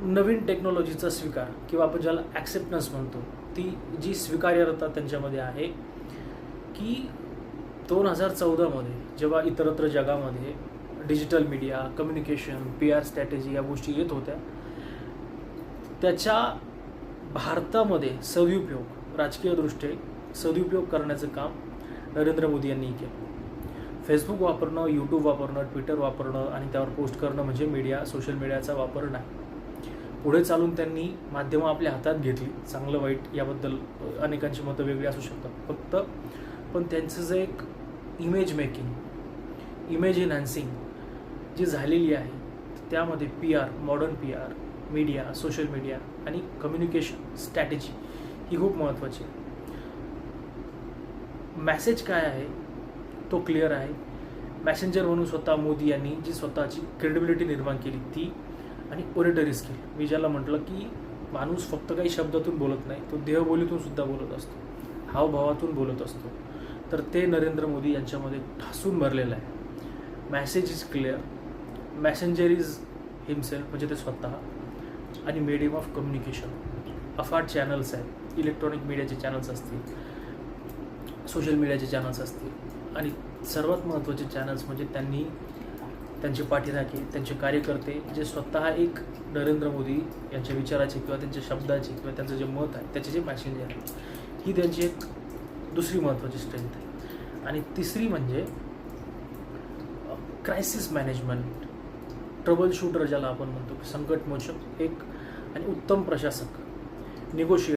नवीन टेक्नॉलॉजीचा स्वीकार किंवा आपण ज्याला ॲक्सेप्टन्स म्हणतो, ती जी स्वीकार्यता त्यांच्यामध्ये आहे की 2014मध्ये जेव्हा इतरत्र जगामध्ये digital media, communication, PR strategy या गोष्टी येत होत्या, त्याच्या भारतामध्ये राजकीयदृष्ट्या सदुपयोग करण्याचं काम नरेंद्र मोदी यांनी केलं. फेसबुक वापरणं, यूट्यूब वापरणं, ट्विटर वापरणं आणि त्यावर पोस्ट करणं म्हणजे सोशल मीडियाचा वापर नाही. पुढे चालून त्यांनी माध्यमं आपल्या हातात घेतली. चांगलं वाईट याबद्दल अनेकांची मतं वेगळी असू शकतात. पण त्यांचं जे एक इमेज एनहान्सिंग जी झालेली आहे, त्यामध्ये PR, modern PR, media, social media आणि कम्युनिकेशन स्ट्रॅटेजी ही खूप महत्त्वाची आहे. मेसेज काय आहे तो क्लिअर आहे. मॅसेंजर म्हणून स्वतः मोदी यांनी जी स्वतःची क्रेडिबिलिटी निर्माण केली ती, आणि ओरेटरी स्किल. मी ज्याला म्हटलं की माणूस फक्त काही शब्दातून बोलत नाही, तो देहबोलीतून सुद्धा बोलत असतो, हावभावातून बोलत असतो. तर ते नरेंद्र मोदी यांच्यामध्ये ठासून भरलेलं आहे. Message is clear, Messenger is himself म्हणजे ते स्वतः, आणि मीडियम ऑफ कम्युनिकेशन. अफाट चॅनल्स आहेत, इलेक्ट्रॉनिक मीडियाचे चॅनल्स असतील, सोशल मीडियाचे चॅनल्स असतील, आणि सर्वात महत्त्वाचे चॅनल्स म्हणजे त्यांचे पाठीराखे, त्यांचे कार्यकर्ते जे स्वतः एक नरेंद्र मोदी यांच्या विचाराचे किंवा त्यांच्या शब्दाचे किंवा त्यांचं जे मत आहे त्याचे जे मॅसेंजर आहे, ही त्यांची एक दुसरी महत्त्वाची स्ट्रेंथ आहे. आणि तिसरी म्हणजे क्रायसिस मॅनेजमेंट, ट्रबल शूटर ज्याला आपण म्हणतो, संकटमोचक एक आणि उत्तम प्रशासक, निगोशिएटर.